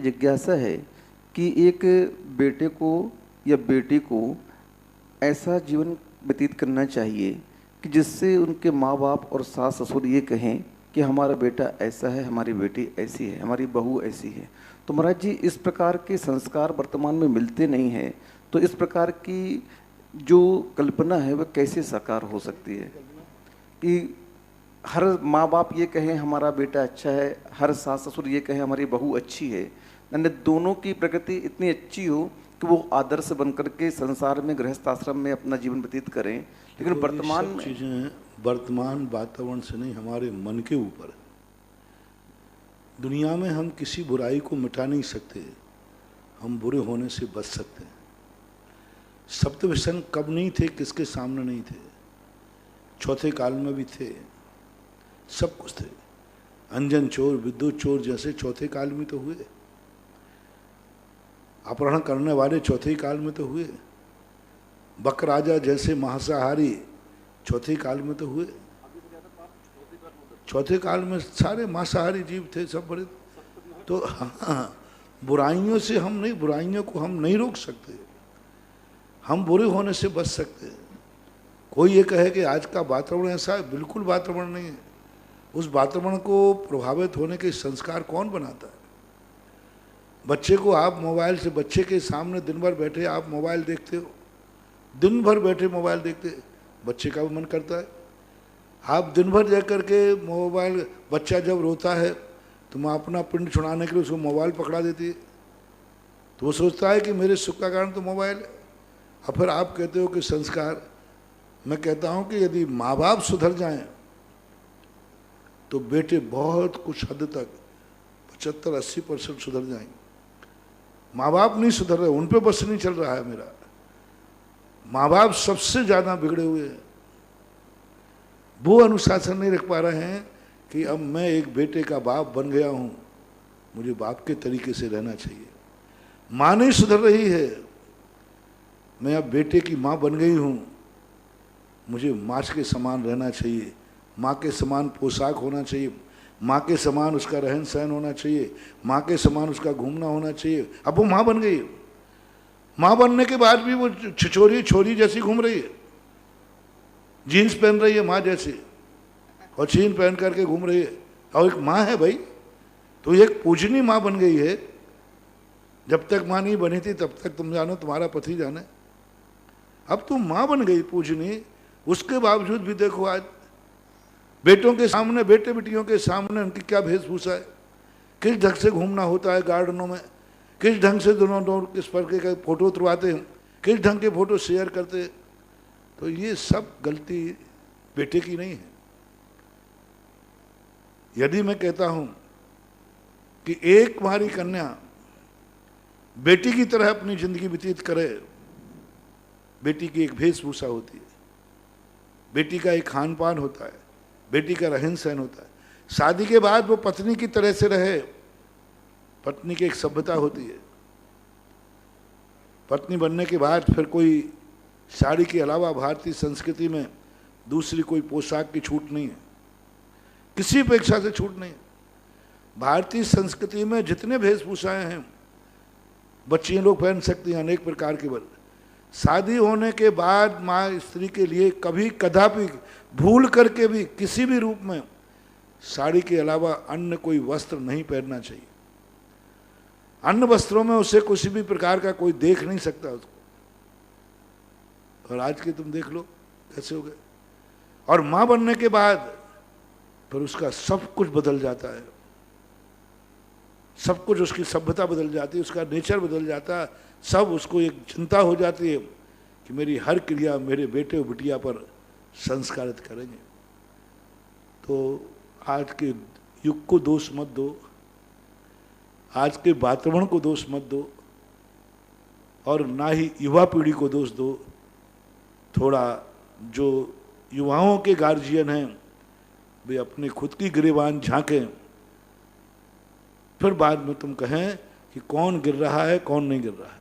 जिज्ञासा है कि एक बेटे को या बेटी को ऐसा जीवन व्यतीत करना चाहिए कि जिससे उनके माँ बाप और सास ससुर ये कहें कि हमारा बेटा ऐसा है, हमारी बेटी ऐसी है, हमारी बहू ऐसी है। तो महाराज जी, इस प्रकार के संस्कार वर्तमान में मिलते नहीं हैं, तो इस प्रकार की जो कल्पना है वह कैसे साकार हो सकती है कि हर माँ बाप ये कहें हमारा बेटा अच्छा है, हर सास ससुर ये कहें हमारी बहू अच्छी है, यानी दोनों की प्रकृति इतनी अच्छी हो कि वो आदर्श बनकर के संसार में गृहस्थ आश्रम में अपना जीवन व्यतीत करें। लेकिन वर्तमान में चीज़ें वर्तमान वातावरण से नहीं, हमारे मन के ऊपर है। दुनिया में हम किसी बुराई को मिटा नहीं सकते, हम बुरे होने से बच सकते हैं। सप्तव्यसन कब नहीं थे, किसके सामने नहीं थे? चौथे काल में भी थे, सब कुछ थे। अंजन चोर, विद्युत चोर जैसे चौथे काल में तो हुए, अपहरण करने वाले चौथे काल में तो हुए, बक राजा जैसे मांसाहारी चौथे काल में तो हुए। चौथे काल में सारे मांसाहारी जीव थे, सब बड़े। तो हाँ, बुराइयों से हम नहीं, बुराइयों को हम नहीं रोक सकते, हम बुरे होने से बच सकते हैं। कोई ये कहे कि आज का वातावरण ऐसा है, बिल्कुल वातावरण नहीं है। उस वातावरण को प्रभावित होने के संस्कार कौन बनाता है? बच्चे को आप मोबाइल से, बच्चे के सामने दिन भर बैठे आप मोबाइल देखते हो, दिन भर बैठे मोबाइल देखते, बच्चे का भी मन करता है। आप दिन भर देख करके मोबाइल, बच्चा जब रोता है तो माँ अपना पिंड छुड़ाने के लिए उसको मोबाइल पकड़ा देती है, तो वो सोचता है कि मेरे सुख का कारण तो मोबाइल है। और फिर आप कहते हो कि संस्कार। मैं कहता हूँ कि यदि माँ बाप सुधर जाएं तो बेटे बहुत कुछ हद तक 75-80% सुधर जाएंगे। माँ बाप नहीं सुधर रहे, उन पे बस नहीं चल रहा है मेरा। माँ बाप सबसे ज़्यादा बिगड़े हुए हैं, वो अनुशासन नहीं रख पा रहे हैं कि अब मैं एक बेटे का बाप बन गया हूँ, मुझे बाप के तरीके से रहना चाहिए। माँ नहीं सुधर रही है, मैं अब बेटे की माँ बन गई हूँ, मुझे माँ के समान रहना चाहिए, माँ के समान पोशाक होना चाहिए, माँ के समान उसका रहन सहन होना चाहिए, माँ के समान उसका घूमना होना चाहिए। अब वो माँ बन गई, माँ बनने के बाद भी वो छिछोरी छोरी जैसी घूम रही है, जीन्स पहन रही है माँ जैसी, और छीन पहन करके घूम रही है, और एक माँ है भाई, तो एक पूजनी माँ बन गई है। जब तक माँ नहीं बनी थी तब तक तुम जानो, तुम्हारा पति जाने, अब तुम माँ बन गई पूजनी। उसके बावजूद भी देखो आज बेटों के सामने, बेटे बेटियों के सामने उनकी क्या वेशभूषा है, किस ढंग से घूमना होता है गार्डनों में, किस ढंग से दोनों किस प्रकार के फोटो उतरवाते हैं, किस ढंग के फोटो शेयर करते हैं। तो ये सब गलती बेटे की नहीं है। यदि मैं कहता हूं कि एक कुंवारी कन्या बेटी की तरह अपनी जिंदगी व्यतीत करे, बेटी की एक वेशभूषा होती है, बेटी का एक खान पान होता है, बेटी का रहन सहन होता है। शादी के बाद वो पत्नी की तरह से रहे, पत्नी की एक सभ्यता होती है। पत्नी बनने के बाद फिर कोई साड़ी के अलावा भारतीय संस्कृति में दूसरी कोई पोशाक की छूट नहीं है, किसी अपेक्षा से छूट नहीं है। भारतीय संस्कृति में जितने वेशभूषाएं हैं बच्चियां लोग पहन सकती हैं, अनेक प्रकार के बल। शादी होने के बाद माँ स्त्री के लिए कभी कदापि भूल करके भी किसी भी रूप में साड़ी के अलावा अन्य कोई वस्त्र नहीं पहनना चाहिए। अन्य वस्त्रों में उसे किसी भी प्रकार का कोई देख नहीं सकता उसको। और आज के तुम देख लो कैसे हो गए। और माँ बनने के बाद फिर उसका सब कुछ बदल जाता है, सब कुछ, उसकी सभ्यता बदल जाती है, उसका नेचर बदल जाता है। सब उसको एक चिंता हो जाती है कि मेरी हर क्रिया मेरे बेटे और बिटिया पर संस्कारित करेंगे। तो आज के युग को दोष मत दो, आज के वातावरण को दोष मत दो, और ना ही युवा पीढ़ी को दोष दो। थोड़ा जो युवाओं के गार्जियन हैं वे अपने खुद की गिरेबान झांकें, फिर बाद में तुम कहें कि कौन गिर रहा है कौन नहीं गिर रहा है।